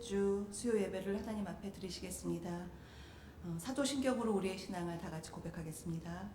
주 수요 예배를 하나님 앞에 드리시겠습니다. 사도신경으로 우리의 신앙을 다 같이 고백하겠습니다.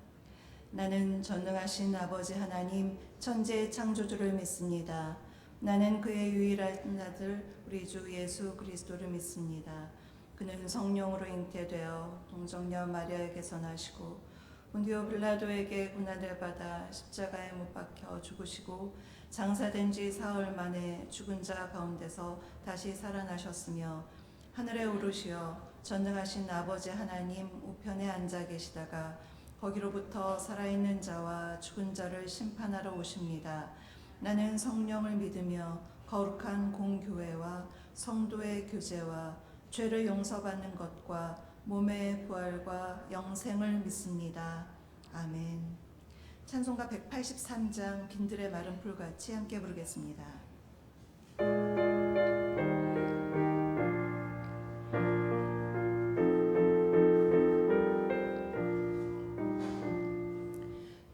나는 전능하신 아버지 하나님 천지의 창조주를 믿습니다. 나는 그의 유일한 아들 우리 주 예수 그리스도를 믿습니다. 그는 성령으로 잉태되어 동정녀 마리아에게서 나시고 본디오 빌라도에게 고난을 받아 십자가에 못 박혀 죽으시고 장사된 지 사흘 만에 죽은 자 가운데서 다시 살아나셨으며 하늘에 오르시어 전능하신 아버지 하나님 우편에 앉아 계시다가 거기로부터 살아있는 자와 죽은 자를 심판하러 오십니다. 나는 성령을 믿으며 거룩한 공교회와 성도의 교제와 죄를 용서받는 것과 몸의 부활과 영생을 믿습니다. 아멘. 찬송가 183장 빈들의 마른 풀같이 함께 부르겠습니다.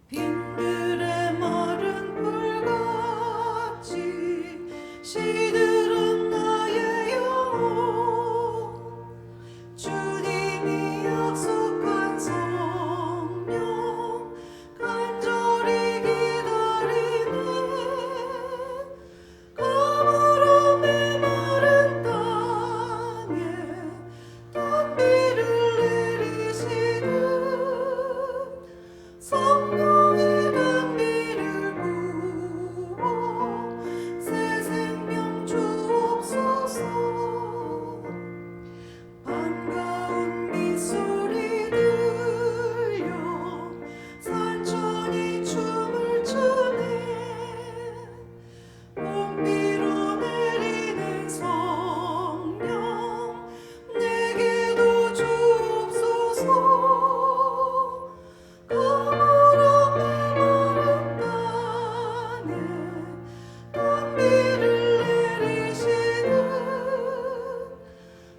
빈들의 마른 풀같이 시들은 나의 영혼 주님이 약속한 성령 간절히 기다리네 가물어 메마른 땅에 단비를 내리시듯 성령의 단비를 부어 새 생명 주옵소서. 반가운 빗소리 들려 산천이 춤을 추네 봄비로 내리는 성령 내게도 주옵소서. 가물어 메마른 땅에 단비를 내리시듯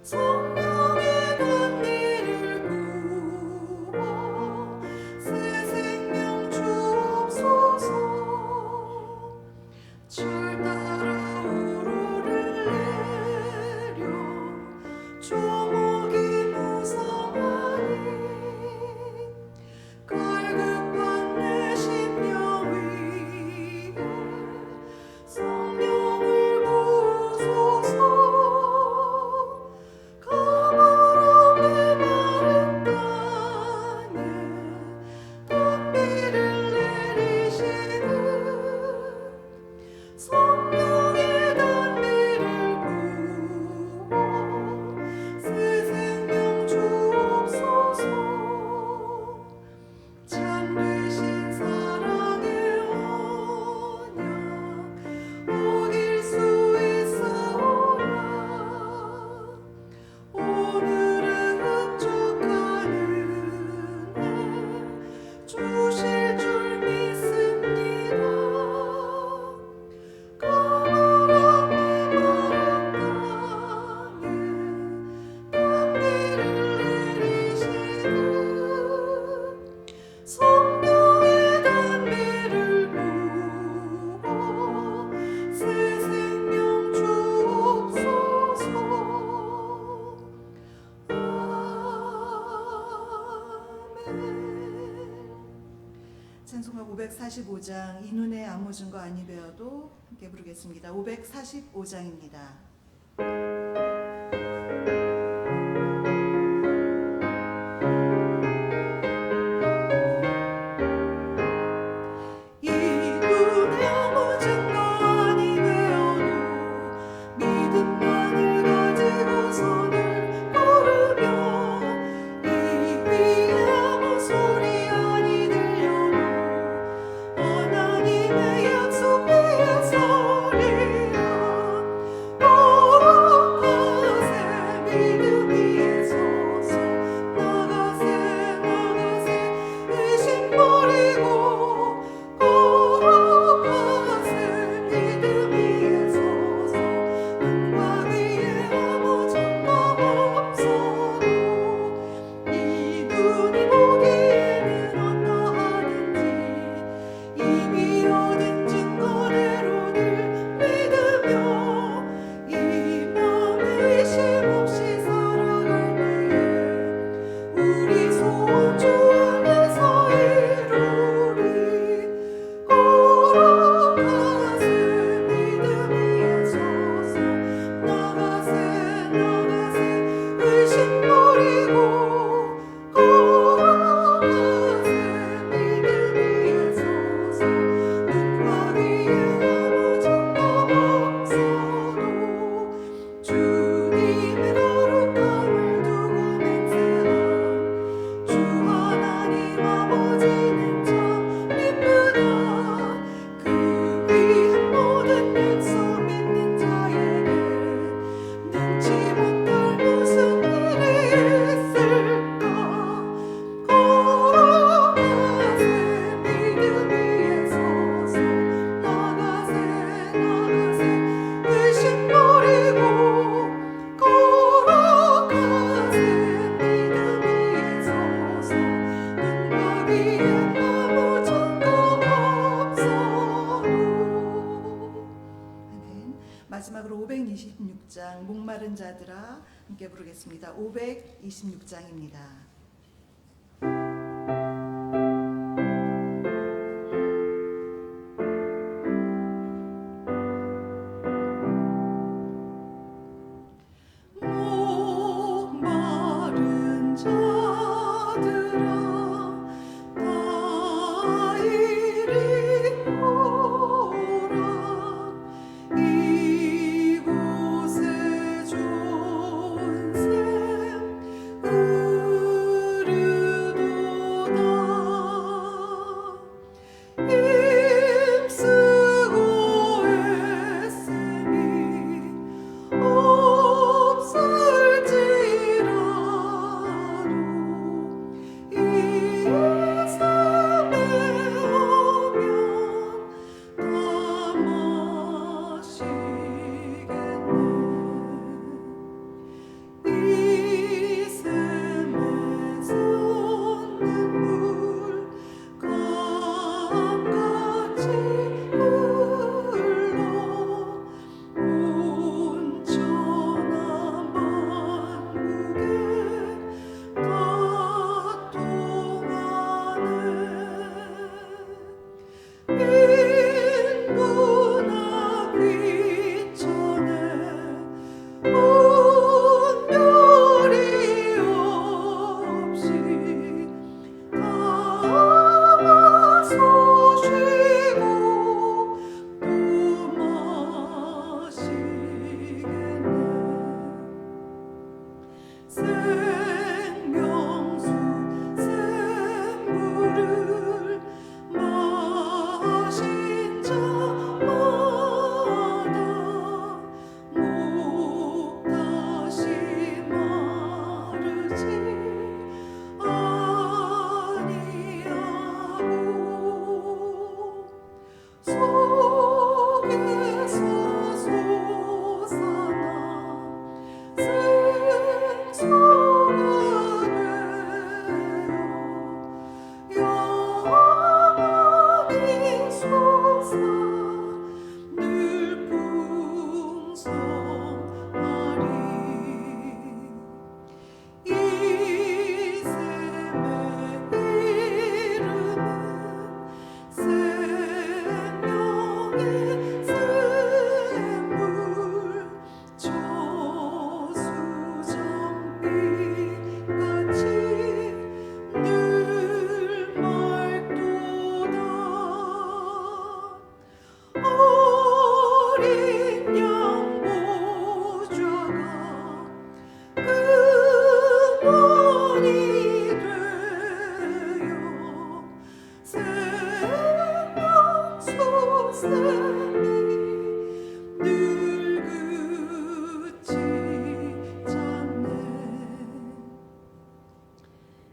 성령의 단비를 부어 새 생명 주옵소서. 철 따라 우로를 내려 조목이 무성하니 갈급한 내 심령 위에 성령을 부으소서. 가물어 메마른 땅에 단비를 내리시듯 성령의 단비를 부어 새 생명 주옵소서. 참되신 사랑의 언약 어길 수 있사오라. 오늘의 흡족한 은혜 주실 줄 믿습니다. 가물어 메마른 땅에 단비를 내리시듯 성령의 단비를 부어 새 생명 주옵소서. 아멘. 찬송가 545장 이 눈에 아무 증거 아니 되어도 함께 부르겠습니다. 545장입니다. 이 눈에 아무 증거 아니 되어도 믿음만을 가지고 선을 고르며 이 귀에 아무 소리 아니 들려도 하나님의 약속 위에 서리라. 목마른 자들아 함께 부르겠습니다. 526장입니다.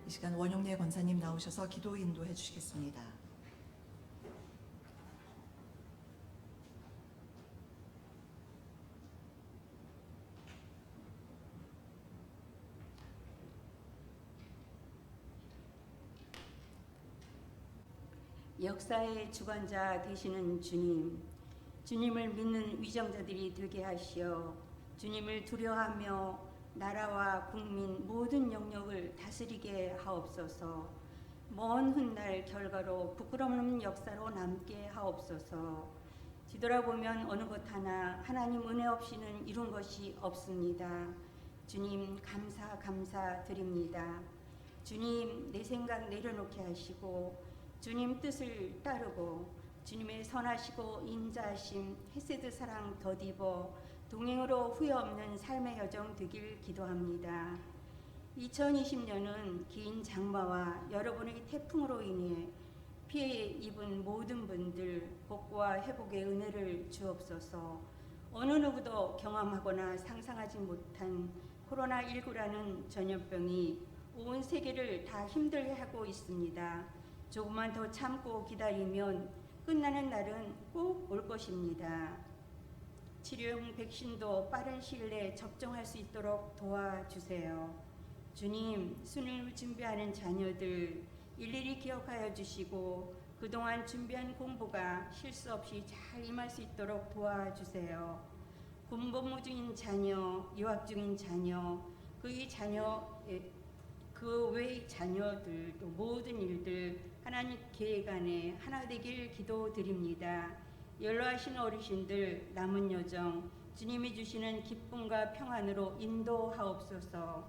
이 시간 원영래 권사님 나오셔서 기도 인도해 주시겠습니다. 역사의 주관자 되시는 주님, 주님을 믿는 위정자들이 되게 하시어 주님을 두려워하며 나라와 국민 모든 영역을 다스리게 하옵소서. 먼 훗날 결과로 부끄러움 역사로 남게 하옵소서. 뒤돌아보면 어느 것 하나 하나님 은혜 없이는 이룬 것이 없습니다. 주님 감사드립니다. 주님 내 생각 내려놓게 하시고 주님 뜻을 따르고 주님의 선하시고 인자하심 헤세드 사랑 덧입어 동행으로 후회 없는 삶의 여정 되길 기도합니다. 2020년은 긴 장마와 여러분의 태풍으로 인해 피해 입은 모든 분들 복구와 회복의 은혜를 주옵소서. 어느 누구도 경험하거나 상상하지 못한 코로나19라는 전염병이 온 세계를 다 힘들게 하고 있습니다. 조금만 더 참고 기다리면 끝나는 날은 꼭 올 것입니다. 치료용 백신도 빠른 시일 내에 접종할 수 있도록 도와주세요. 주님, 수능을 준비하는 자녀들 일일이 기억하여 주시고 그동안 준비한 공부가 실수 없이 잘 임할 수 있도록 도와주세요. 군복무 중인 자녀, 유학 중인 자녀, 그의 자녀, 그 외의 자녀들도 모든 일들 하나님 계획 안에 하나 되길 기도드립니다. 연로하신 어르신들 남은 여정 주님이 주시는 기쁨과 평안으로 인도하옵소서.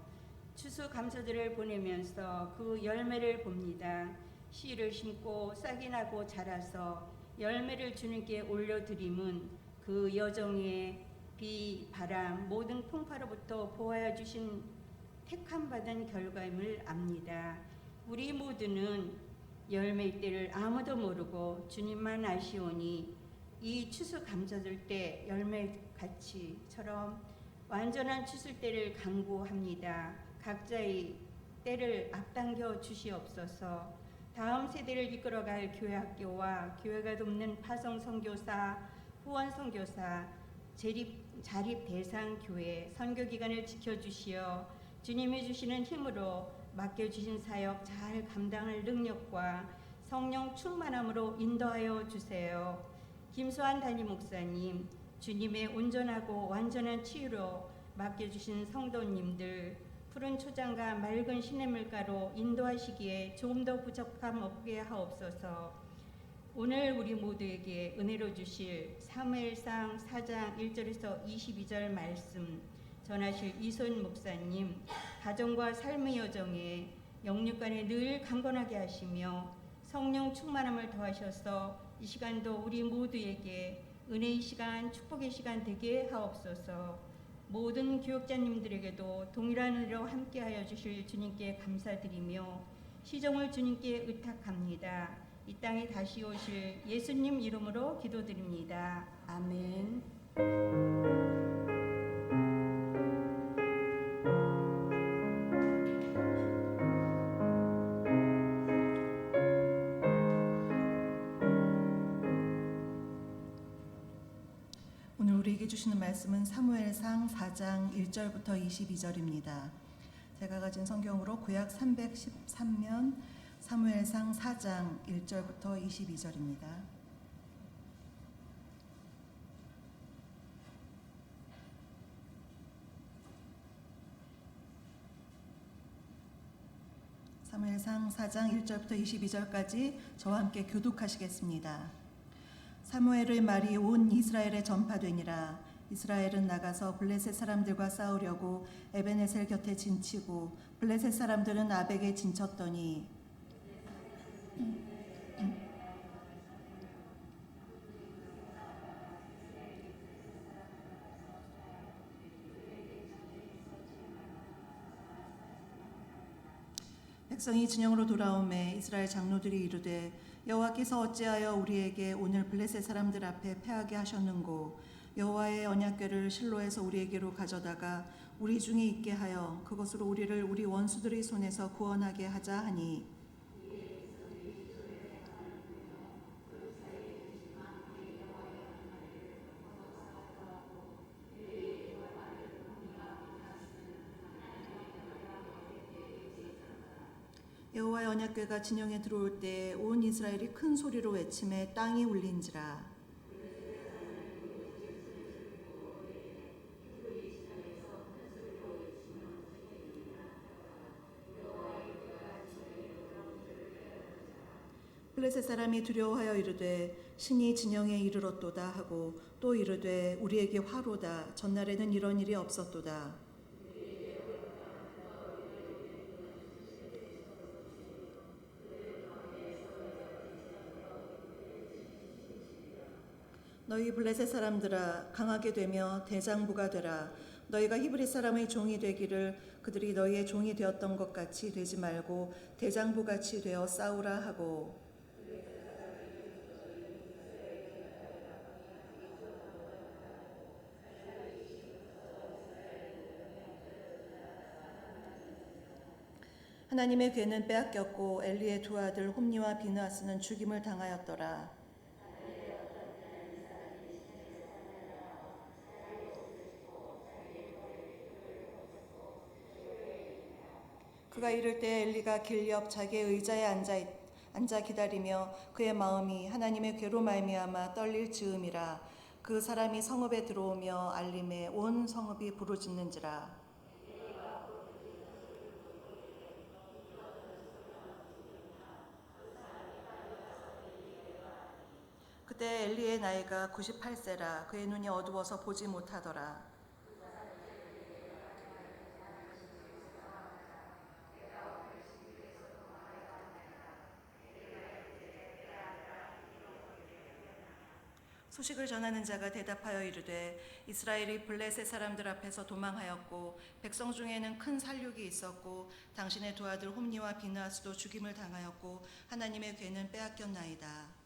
추수감사절을 보내면서 그 열매를 봅니다. 씨를 심고 싹이 나고 자라서 열매를 주님께 올려드림은 그 여정에 비, 바람, 모든 풍파로부터 보호하여 주신 택함받은 결과임을 압니다. 우리 모두는 열매일 때를 아무도 모르고 주님만 아시오니 이 추수감사절 때 열매같이처럼 완전한 추수일 때를 간구합니다. 각자의 때를 앞당겨 주시옵소서. 다음 세대를 이끌어갈 교회학교와 교회가 돕는 파송 선교사, 후원 선교사, 자립 대상 교회 선교 기간을 지켜주시어 주님이 주시는 힘으로 맡겨주신 사역 잘 감당할 능력과 성령 충만함으로 인도하여 주세요. 김수환 담임 목사님, 주님의 온전하고 완전한 치유로 맡겨주신 성도님들 푸른 초장과 맑은 시냇물가로 인도하시기에 조금 더 부족함 없게 하옵소서. 오늘 우리 모두에게 은혜로 주실 사무엘상 4장 1절에서 22절 말씀 전하실 이손 목사님, 가정과 삶의 여정에 영육간에 늘 강건하게 하시며 성령 충만함을 더하셔서 이 시간도 우리 모두에게 은혜의 시간, 축복의 시간 되게 하옵소서. 모든 교육자님들에게도 동일한 은혜로 함께하여 주실 주님께 감사드리며 시종을 주님께 의탁합니다. 이 땅에 다시 오실 예수님 이름으로 기도드립니다. 아멘. 오늘 우리에게 주시는 말씀은 사무엘상 4장 1절부터 22절입니다. 제가 가진 성경으로 구약 313면 사무엘상 4장 1절부터 22절입니다. 사무엘상 4장 1절부터 22절까지 저와 함께 교독하시겠습니다. 사무엘의 말이 온 이스라엘에 전파되니라. 이스라엘은 나가서 블레셋 사람들과 싸우려고 에베네셀 곁에 진치고 블레셋 사람들은 아벡에 진쳤더니 백성이 진영으로 돌아오매 이스라엘 장로들이 이르되 여호와께서 어찌하여 우리에게 오늘 블레셋 사람들 앞에 패하게 하셨는고 여호와의 언약궤를 실로에서 우리에게로 가져다가 우리 중에 있게 하여 그것으로 우리를 우리 원수들의 손에서 구원하게 하자 하니 여호와의 언약궤가 진영에 들어올 때 온 이스라엘이 큰 소리로 외치매 땅이 울린지라. 블레셋 사람이 두려워하여 이르되 신이 진영에 이르렀도다 하고 또 이르되 우리에게 화로다. 전날에는 이런 일이 없었도다. 너희 블레셋 사람들아 강하게 되며 대장부가 되라. 너희가 히브리 사람의 종이 되기를 그들이 너희의 종이 되었던 것 같이 되지 말고 대장부같이 되어 싸우라 하고 하나님의 궤는 빼앗겼고 엘리의 두 아들 홈니와 비느하스는 죽임을 당하였더라. 그가 이를 때 엘리가 길 옆 자기의 의자에 앉아 기다리며 그의 마음이 하나님의 궤로 말미암아 떨릴 즈음이라. 그 사람이 성읍에 들어오며 알림에 온 성읍이 부르짖는지라. 그때 엘리의 나이가 98세라. 그의 눈이 어두워서 보지 못하더라. 소식을 전하는 자가 대답하여 이르되 이스라엘이 블레셋 사람들 앞에서 도망하였고 백성 중에는 큰 살육이 있었고 당신의 두 아들 홈니와 비느하스도 죽임을 당하였고 하나님의 괴는 빼앗겼나이다.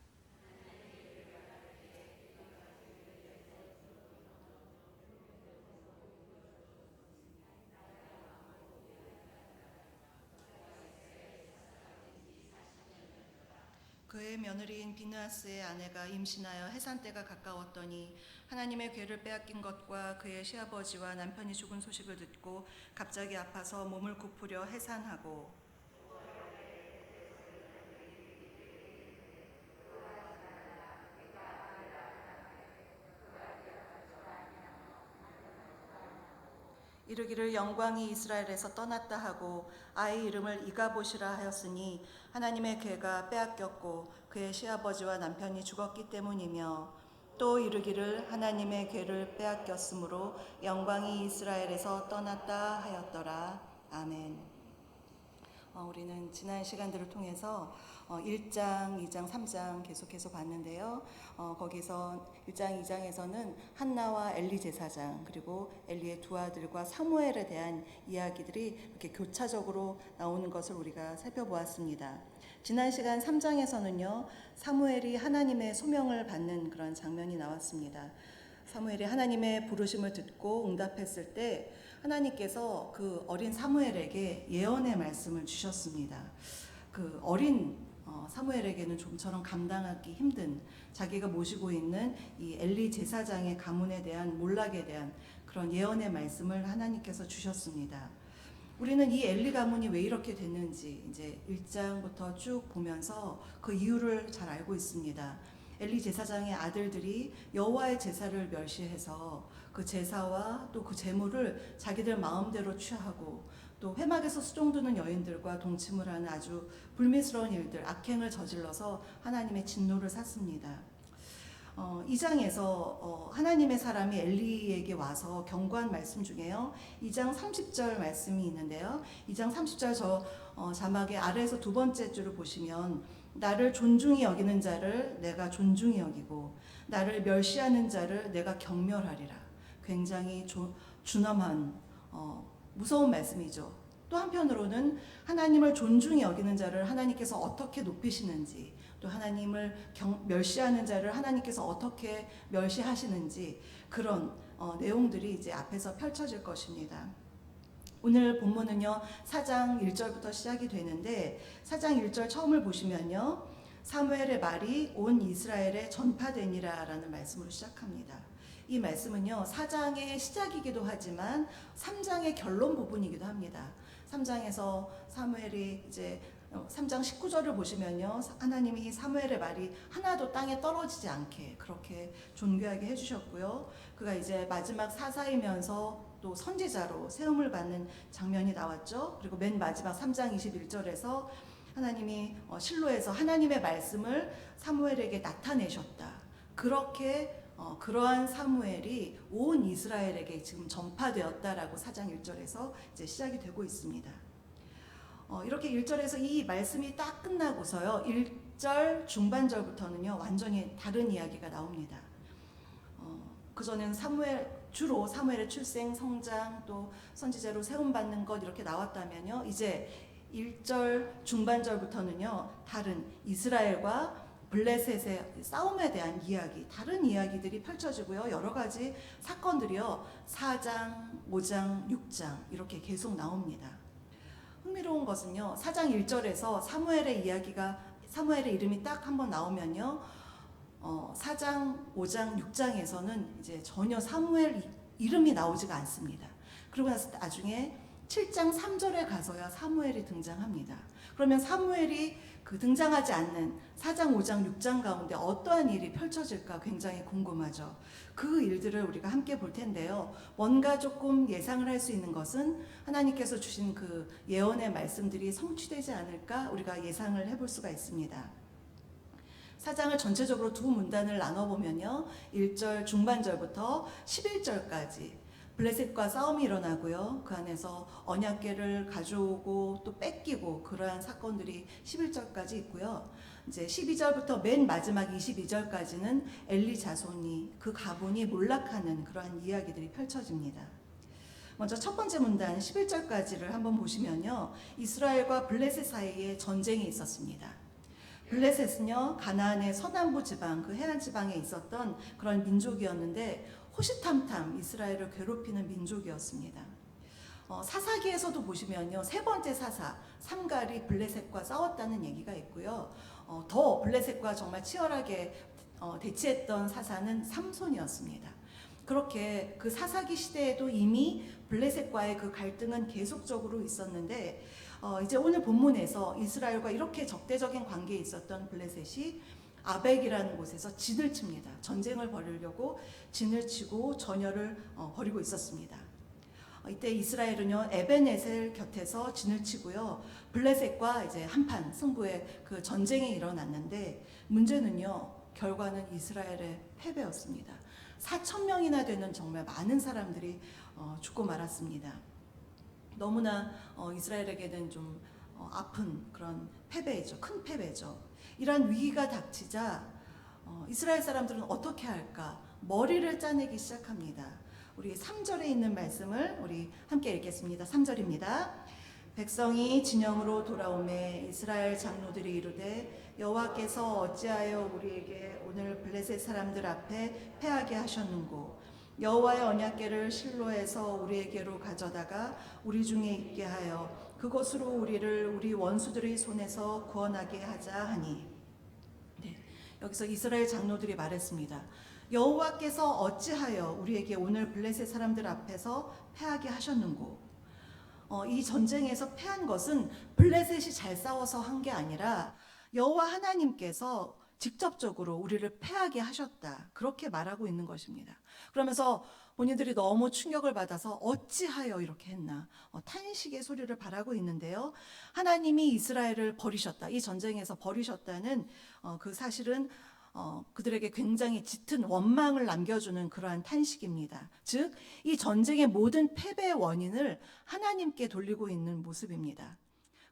그의 며느리인 비느하스의 아내가 임신하여 해산 때가 가까웠더니 하나님의 괴를 빼앗긴 것과 그의 시아버지와 남편이 죽은 소식을 듣고 갑자기 아파서 몸을 굽으려 해산하고 이르기를 영광이 이스라엘에서 떠났다 하고 아이 이름을 이가봇이라 하였으니 하나님의 괴가 빼앗겼고 그의 시아버지와 남편이 죽었기 때문이며 또 이르기를 하나님의 괴를 빼앗겼으므로 영광이 이스라엘에서 떠났다 하였더라. 아멘. 우리는 지난 시간들을 통해서 1장, 2장, 3장 계속해서 봤는데요. 거기서 1장, 2장에서는 한나와 엘리 제사장 그리고 엘리의 두 아들과 사무엘에 대한 이야기들이 이렇게 교차적으로 나오는 것을 우리가 살펴보았습니다. 지난 시간 3장에서는요. 사무엘이 하나님의 소명을 받는 그런 장면이 나왔습니다. 사무엘이 하나님의 부르심을 듣고 응답했을 때 하나님께서 그 어린 사무엘에게 예언의 말씀을 주셨습니다. 그 어린 사무엘에게는 좀처럼 감당하기 힘든 자기가 모시고 있는 이 엘리 제사장의 가문에 대한 몰락에 대한 그런 예언의 말씀을 하나님께서 주셨습니다. 우리는 이 엘리 가문이 왜 이렇게 됐는지 이제 1장부터 쭉 보면서 그 이유를 잘 알고 있습니다. 엘리 제사장의 아들들이 여호와의 제사를 멸시해서 그 제사와 또 그 제물을 자기들 마음대로 취하고 또 회막에서 수종드는 여인들과 동침을 하는 아주 불미스러운 일들, 악행을 저질러서 하나님의 진노를 샀습니다. 2장에서 하나님의 사람이 엘리에게 와서 경고한 말씀 중에요. 2장 30절 말씀이 있는데요. 2장 30절 자막의 아래에서 두 번째 줄을 보시면 나를 존중히 여기는 자를 내가 존중히 여기고 나를 멸시하는 자를 내가 경멸하리라. 굉장히 준엄한 무서운 말씀이죠. 또 한편으로는 하나님을 존중히 여기는 자를 하나님께서 어떻게 높이시는지 또 하나님을 멸시하는 자를 하나님께서 어떻게 멸시하시는지 그런 내용들이 이제 앞에서 펼쳐질 것입니다. 오늘 본문은요 4장 1절부터 시작이 되는데 4장 1절 처음을 보시면요 사무엘의 말이 온 이스라엘에 전파되니라 라는 말씀으로 시작합니다. 이 말씀은요 4장의 시작이기도 하지만 3장의 결론 부분이기도 합니다. 3장에서 사무엘이 이제 3장 19절을 보시면요 하나님이 사무엘의 말이 하나도 땅에 떨어지지 않게 그렇게 존귀하게 해주셨고요. 그가 이제 마지막 사사이면서 또 선지자로 세움을 받는 장면이 나왔죠. 그리고 맨 마지막 3장 21절에서 하나님이 실로에서 하나님의 말씀을 사무엘에게 나타내셨다. 그렇게 그러한 사무엘이 온 이스라엘에게 지금 전파되었다라고 4장 1절에서 이제 시작이 되고 있습니다. 이렇게 1절에서 이 말씀이 딱 끝나고서요 1절 중반절부터는요 완전히 다른 이야기가 나옵니다. 그전엔 주로 사무엘의 출생, 성장, 또 선지자로 세움받는 것 이렇게 나왔다면요 이제 1절 중반절부터는요 다른 이스라엘과 블레셋의 싸움에 대한 이야기, 다른 이야기들이 펼쳐지고요. 여러 가지 사건들이요. 4장, 5장, 6장 이렇게 계속 나옵니다. 흥미로운 것은요. 4장 1절에서 사무엘의 이름이 딱 한번 나오면요. 4장, 5장, 6장에서는 이제 전혀 사무엘 이름이 나오지가 않습니다. 그러고 나서 나중에 7장 3절에 가서야 사무엘이 등장합니다. 그러면 사무엘이 그 등장하지 않는 4장, 5장, 6장 가운데 어떠한 일이 펼쳐질까 굉장히 궁금하죠. 그 일들을 우리가 함께 볼 텐데요. 뭔가 조금 예상을 할 수 있는 것은 하나님께서 주신 그 예언의 말씀들이 성취되지 않을까 우리가 예상을 해볼 수가 있습니다. 4장을 전체적으로 두 문단을 나눠보면요. 1절 중반절부터 11절까지 블레셋과 싸움이 일어나고요. 그 안에서 언약궤를 가져오고 또 뺏기고 그러한 사건들이 11절까지 있고요. 이제 12절부터 맨 마지막 22절까지는 엘리 자손이 그 가문이 몰락하는 그러한 이야기들이 펼쳐집니다. 먼저 첫 번째 문단 11절까지를 한번 보시면요. 이스라엘과 블레셋 사이에 전쟁이 있었습니다. 블레셋은요, 가나안의 서남부 지방, 그 해안 지방에 있었던 그런 민족이었는데 호시탐탐 이스라엘을 괴롭히는 민족이었습니다. 사사기에서도 보시면요, 세 번째 사사 삼갈이 블레셋과 싸웠다는 얘기가 있고요. 더 블레셋과 정말 치열하게 대치했던 사사는 삼손이었습니다. 그렇게 그 사사기 시대에도 이미 블레셋과의 그 갈등은 계속적으로 있었는데 이제 오늘 본문에서 이스라엘과 이렇게 적대적인 관계에 있었던 블레셋이 아벡이라는 곳에서 진을 칩니다. 전쟁을 벌이려고 진을 치고 전열을 벌이고 있었습니다. 이때 이스라엘은요, 에벤에셀 곁에서 진을 치고요, 블레셋과 이제 한판 승부의 그 전쟁이 일어났는데 문제는요, 결과는 이스라엘의 패배였습니다. 4,000명이나 되는 정말 많은 사람들이 죽고 말았습니다. 너무나 이스라엘에게는 좀 아픈 그런 패배이죠. 큰 패배죠. 이러한 위기가 닥치자 이스라엘 사람들은 어떻게 할까? 머리를 짜내기 시작합니다. 우리 3절에 있는 말씀을 우리 함께 읽겠습니다. 3절입니다. 백성이 진영으로 돌아오매 이스라엘 장로들이 이르되 여호와께서 어찌하여 우리에게 오늘 블레셋 사람들 앞에 패하게 하셨는고 여호와의 언약궤를 실로에서 우리에게로 가져다가 우리 중에 있게 하여 그것으로 우리를 우리 원수들의 손에서 구원하게 하자 하니. 네, 여기서 이스라엘 장로들이 말했습니다. 여호와께서 어찌하여 우리에게 오늘 블레셋 사람들 앞에서 패하게 하셨는고. 이 전쟁에서 패한 것은 블레셋이 잘 싸워서 한 게 아니라 여호와 하나님께서 직접적으로 우리를 패하게 하셨다. 그렇게 말하고 있는 것입니다. 그러면서 본인들이 너무 충격을 받아서 어찌하여 이렇게 했나 탄식의 소리를 바라고 있는데요. 하나님이 이스라엘을 버리셨다. 이 전쟁에서 버리셨다는 그 사실은 그들에게 굉장히 짙은 원망을 남겨주는 그러한 탄식입니다. 즉, 이 전쟁의 모든 패배의 원인을 하나님께 돌리고 있는 모습입니다.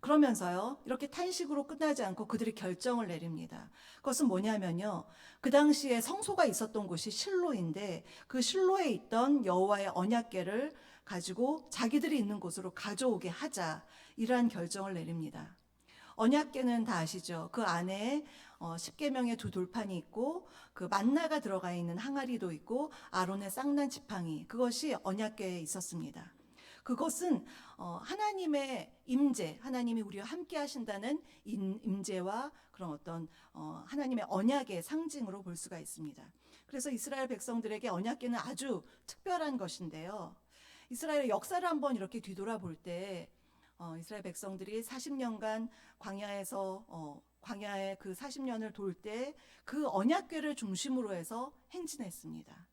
그러면서요, 이렇게 탄식으로 끝나지 않고 그들이 결정을 내립니다. 그것은 뭐냐면요, 그 당시에 성소가 있었던 곳이 실로인데 그 실로에 있던 여호와의 언약궤를 가지고 자기들이 있는 곳으로 가져오게 하자, 이러한 결정을 내립니다. 언약궤는 다 아시죠? 그 안에 10계명의 두 돌판이 있고 그 만나가 들어가 있는 항아리도 있고 아론의 쌍난 지팡이, 그것이 언약궤에 있었습니다. 그것은 하나님의 임재, 하나님이 우리와 함께 하신다는 임재와 그런 어떤 하나님의 언약의 상징으로 볼 수가 있습니다. 그래서 이스라엘 백성들에게 언약궤는 아주 특별한 것인데요. 이스라엘의 역사를 한번 이렇게 뒤돌아볼 때 이스라엘 백성들이 40년간 광야에서 광야의 그 40년을 돌 때 그 언약궤를 중심으로 해서 행진했습니다.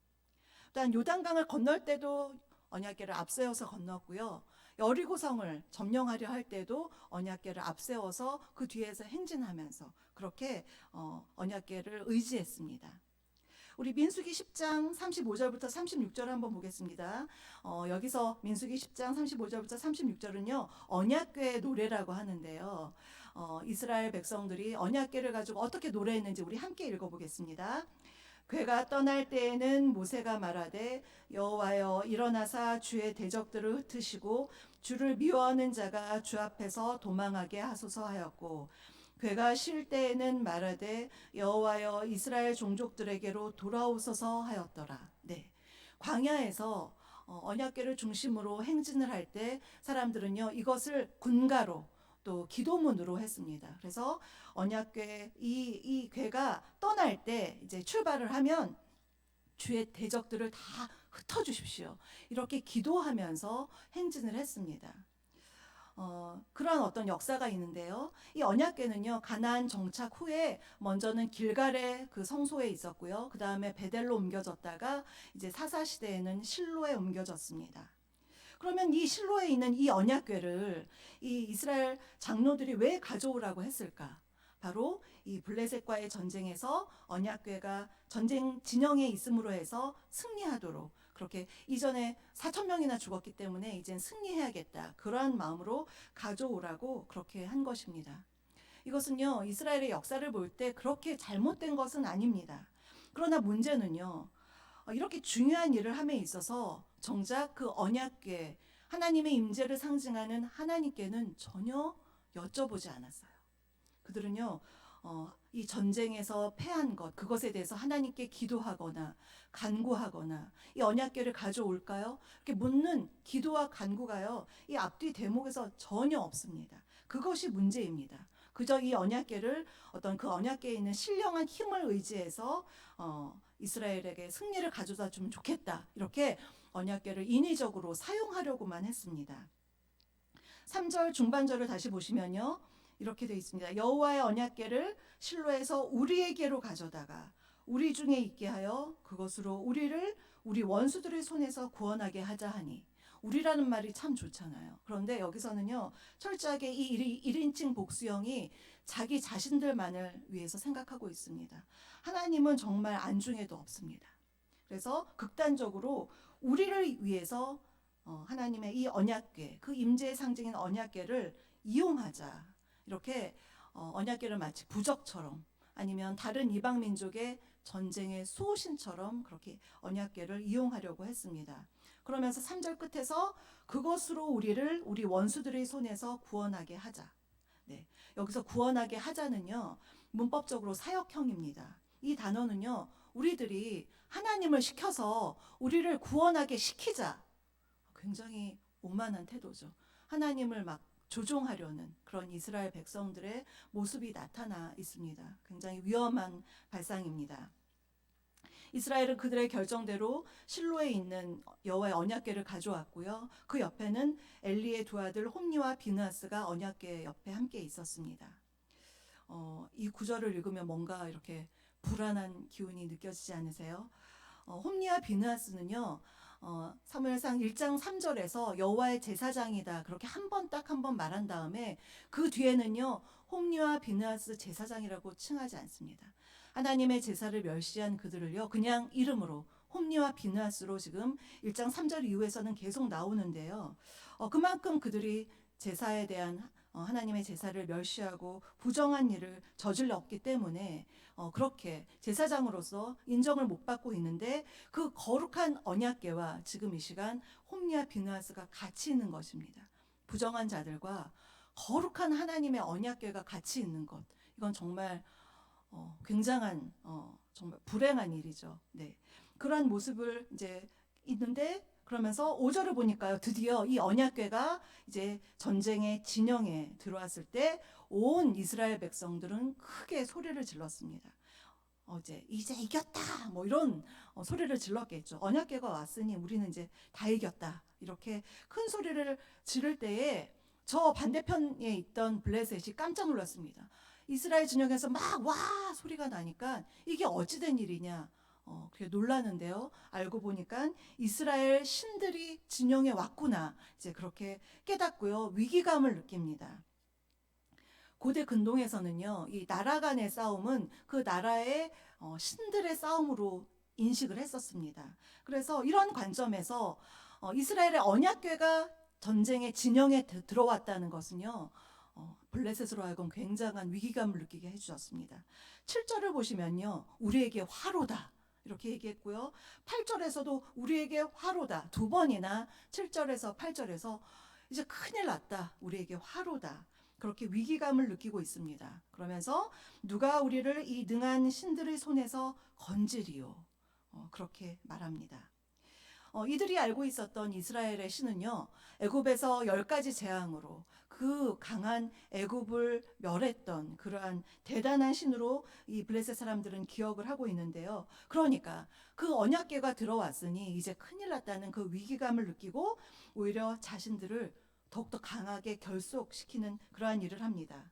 또한 요단강을 건널 때도 언약궤를 앞세워서 건넜고요. 여리고성을 점령하려 할 때도 언약궤를 앞세워서 그 뒤에서 행진하면서 그렇게 언약궤를 의지했습니다. 우리 민수기 10장 35절부터 36절 한번 보겠습니다. 여기서 민수기 10장 35절부터 36절은요, 언약궤의 노래라고 하는데요. 이스라엘 백성들이 언약궤를 가지고 어떻게 노래했는지 우리 함께 읽어보겠습니다. 궤가 떠날 때에는 모세가 말하되 여호와여 일어나사 주의 대적들을 흩으시고 주를 미워하는 자가 주 앞에서 도망하게 하소서 하였고 궤가 쉴 때에는 말하되 여호와여 이스라엘 종족들에게로 돌아오소서 하였더라. 네, 광야에서 언약궤를 중심으로 행진을 할 때 사람들은요, 이것을 군가로 또 기도문으로 했습니다. 그래서 언약궤 이 궤가 떠날 때 이제 출발을 하면 주의 대적들을 다 흩어주십시오. 이렇게 기도하면서 행진을 했습니다. 그러한 어떤 역사가 있는데요. 이 언약궤는요, 가나안 정착 후에 먼저는 길갈의 그 성소에 있었고요. 그 다음에 베델로 옮겨졌다가 이제 사사 시대에는 실로에 옮겨졌습니다. 그러면 이 실로에 있는 이 언약궤를 이 이스라엘 장로들이 왜 가져오라고 했을까? 바로 이 블레셋과의 전쟁에서 언약궤가 전쟁 진영에 있음으로 해서 승리하도록, 그렇게 이전에 4천 명이나 죽었기 때문에 이젠 승리해야겠다, 그러한 마음으로 가져오라고 그렇게 한 것입니다. 이것은요, 이스라엘의 역사를 볼 때 그렇게 잘못된 것은 아닙니다. 그러나 문제는요, 이렇게 중요한 일을 함에 있어서 정작 그 언약궤, 하나님의 임재를 상징하는 하나님께는 전혀 여쭤보지 않았어요. 그들은요, 이 전쟁에서 패한 것, 그것에 대해서 하나님께 기도하거나 간구하거나 이 언약궤를 가져올까요? 이렇게 묻는 기도와 간구가요, 이 앞뒤 대목에서 전혀 없습니다. 그것이 문제입니다. 그저 이 언약궤를 어떤 그 언약궤에 있는 신령한 힘을 의지해서 이스라엘에게 승리를 가져다 주면 좋겠다, 이렇게 언약궤를 인위적으로 사용하려고만 했습니다. 3절 중반절을 다시 보시면요, 이렇게 되어 있습니다. 여호와의 언약궤를 실로에서 우리에게로 가져다가 우리 중에 있게 하여 그것으로 우리를 우리 원수들의 손에서 구원하게 하자 하니. 우리라는 말이 참 좋잖아요. 그런데 여기서는요, 철저하게 이 1인칭 복수형이 자기 자신들만을 위해서 생각하고 있습니다. 하나님은 정말 안중에도 없습니다. 그래서 극단적으로 우리를 위해서 하나님의 이 언약궤, 그 임재의 상징인 언약궤를 이용하자, 이렇게 언약궤를 마치 부적처럼, 아니면 다른 이방 민족의 전쟁의 수호신처럼 그렇게 언약궤를 이용하려고 했습니다. 그러면서 3절 끝에서 그것으로 우리를 우리 원수들의 손에서 구원하게 하자. 네, 여기서 구원하게 하자는요, 문법적으로 사역형입니다. 이 단어는요, 우리들이 하나님을 시켜서 우리를 구원하게 시키자, 굉장히 오만한 태도죠. 하나님을 막 조종하려는 그런 이스라엘 백성들의 모습이 나타나 있습니다. 굉장히 위험한 발상입니다. 이스라엘은 그들의 결정대로 실로에 있는 여호와의 언약궤를 가져왔고요. 그 옆에는 엘리의 두 아들 홈니와 비느하스가 언약궤 옆에 함께 있었습니다. 이 구절을 읽으면 뭔가 이렇게 불안한 기운이 느껴지지 않으세요? 홈니와 비느하스는요, 사무엘상 1장 3절에서 여호와의 제사장이다, 그렇게 딱 한 번 말한 다음에 그 뒤에는요, 홈니와 비느하스 제사장이라고 칭하지 않습니다. 하나님의 제사를 멸시한 그들을요, 그냥 이름으로 홈니와 비느하스로 지금 1장 3절 이후에서는 계속 나오는데요. 그만큼 그들이 제사에 대한 하나님의 제사를 멸시하고 부정한 일을 저질렀기 때문에 그렇게 제사장으로서 인정을 못 받고 있는데, 그 거룩한 언약궤와 지금 이 시간 홈니와 비느하스가 같이 있는 것입니다. 부정한 자들과 거룩한 하나님의 언약궤가 같이 있는 것, 이건 정말 굉장한 정말 불행한 일이죠. 네, 그러한 모습을 이제 있는데, 그러면서 5절을 보니까요, 드디어 이 언약궤가 이제 전쟁의 진영에 들어왔을 때 온 이스라엘 백성들은 크게 소리를 질렀습니다. 이제 이겼다, 뭐 이런 소리를 질렀겠죠. 언약궤가 왔으니 우리는 이제 다 이겼다, 이렇게 큰 소리를 지를 때에 저 반대편에 있던 블레셋이 깜짝 놀랐습니다. 이스라엘 진영에서 막 와 소리가 나니까 이게 어찌된 일이냐, 그게 놀라는데요. 알고 보니까 이스라엘 신들이 진영에 왔구나, 이제 그렇게 깨닫고요, 위기감을 느낍니다. 고대 근동에서는요, 이 나라 간의 싸움은 그 나라의 신들의 싸움으로 인식을 했었습니다. 그래서 이런 관점에서 이스라엘의 언약궤가 전쟁의 진영에 들어왔다는 것은요, 블레셋으로 하여금 굉장한 위기감을 느끼게 해주셨습니다. 7절을 보시면요, 우리에게 화로다, 이렇게 얘기했고요. 8절에서도 우리에게 화로다, 두 번이나 7절에서 8절에서 이제 큰일 났다, 우리에게 화로다, 그렇게 위기감을 느끼고 있습니다. 그러면서 누가 우리를 이 능한 신들의 손에서 건지리요, 그렇게 말합니다. 이들이 알고 있었던 이스라엘의 신은요, 애굽에서 10가지 재앙으로 그 강한 애굽을 멸했던 그러한 대단한 신으로 이 블레셋 사람들은 기억을 하고 있는데요. 그러니까 그 언약궤가 들어왔으니 이제 큰일 났다는 그 위기감을 느끼고 오히려 자신들을 더욱더 강하게 결속시키는 그러한 일을 합니다.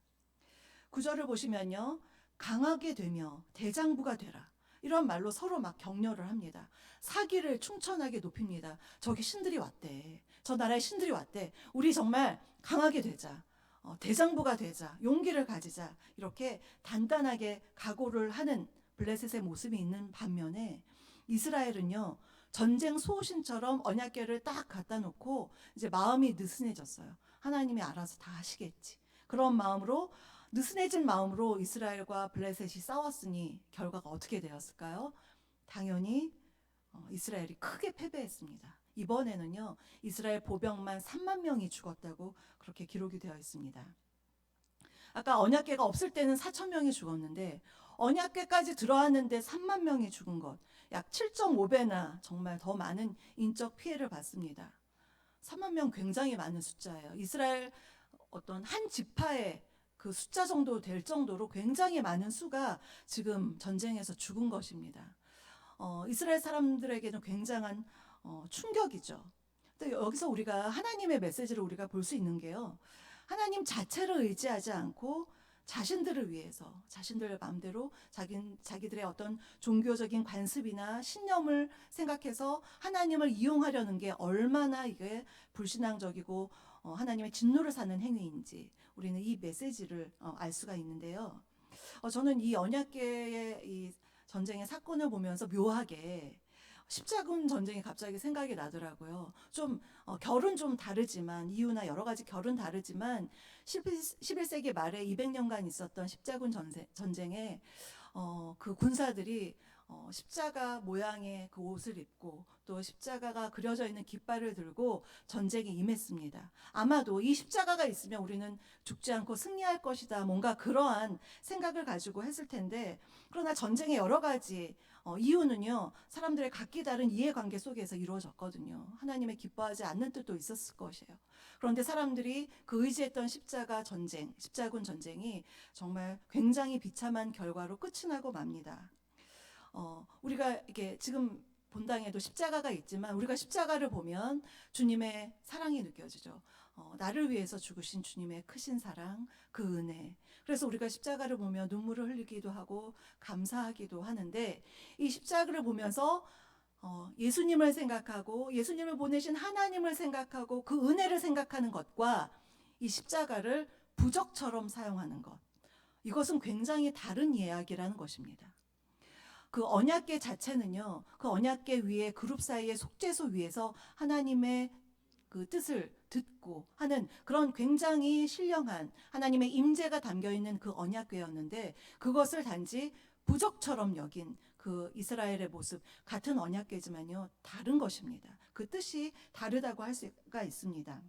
9절을 보시면요. 강하게 되며 대장부가 되라. 이런 말로 서로 막 격려를 합니다. 사기를 충천하게 높입니다. 저기 신들이 왔대. 저 나라에 신들이 왔대. 우리 정말 강하게 되자. 대장부가 되자. 용기를 가지자. 이렇게 단단하게 각오를 하는 블레셋의 모습이 있는 반면에 이스라엘은요. 전쟁 수호신처럼 언약궤를 딱 갖다 놓고 이제 마음이 느슨해졌어요. 하나님이 알아서 다 하시겠지. 그런 마음으로 느슨해진 마음으로 이스라엘과 블레셋이 싸웠으니 결과가 어떻게 되었을까요? 당연히 이스라엘이 크게 패배했습니다. 이번에는요. 이스라엘 보병만 3만 명이 죽었다고 그렇게 기록이 되어 있습니다. 아까 언약궤가 없을 때는 4천 명이 죽었는데 언약궤까지 들어왔는데 3만 명이 죽은 것, 약 7.5배나 정말 더 많은 인적 피해를 봤습니다. 3만 명 굉장히 많은 숫자예요. 이스라엘 어떤 한 지파의 그 숫자 정도 될 정도로 굉장히 많은 수가 지금 전쟁에서 죽은 것입니다. 이스라엘 사람들에게는 굉장한 충격이죠. 근데 여기서 우리가 하나님의 메시지를 우리가 볼 수 있는 게요. 하나님 자체를 의지하지 않고 자신들을 위해서 자신들 마음대로 자기들의 어떤 종교적인 관습이나 신념을 생각해서 하나님을 이용하려는 게 얼마나 이게 불신앙적이고 하나님의 진노를 사는 행위인지 우리는 이 메시지를 알 수가 있는데요. 저는 이 언약궤의 이 전쟁의 사건을 보면서 묘하게 십자군 전쟁이 갑자기 생각이 나더라고요. 좀 결은 좀 다르지만 이유나 여러 가지 결은 다르지만 11세기 말에 200년간 있었던 십자군 전쟁에 그 군사들이 십자가 모양의 그 옷을 입고 또 십자가가 그려져 있는 깃발을 들고 전쟁에 임했습니다. 아마도 이 십자가가 있으면 우리는 죽지 않고 승리할 것이다. 뭔가 그러한 생각을 가지고 했을 텐데 그러나 전쟁의 여러 가지 이유는요. 사람들의 각기 다른 이해관계 속에서 이루어졌거든요. 하나님의 기뻐하지 않는 뜻도 있었을 것이에요. 그런데 사람들이 그 의지했던 십자군 전쟁이 정말 굉장히 비참한 결과로 끝이 나고 맙니다. 우리가 이게 지금 본당에도 십자가가 있지만 우리가 십자가를 보면 주님의 사랑이 느껴지죠. 나를 위해서 죽으신 주님의 크신 사랑, 그 은혜. 그래서 우리가 십자가를 보면 눈물을 흘리기도 하고 감사하기도 하는데 이 십자가를 보면서 예수님을 생각하고 예수님을 보내신 하나님을 생각하고 그 은혜를 생각하는 것과 이 십자가를 부적처럼 사용하는 것. 이것은 굉장히 다른 이야기라는 것입니다. 그 언약궤 자체는요, 그 언약궤 위에 그룹 사이의 속죄소 위에서 하나님의 그 뜻을 듣고 하는 그런 굉장히 신령한 하나님의 임재가 담겨 있는 그 언약궤였는데 그것을 단지 부적처럼 여긴 그 이스라엘의 모습, 같은 언약궤지만요, 다른 것입니다. 그 뜻이 다르다고 할 수가 있습니다.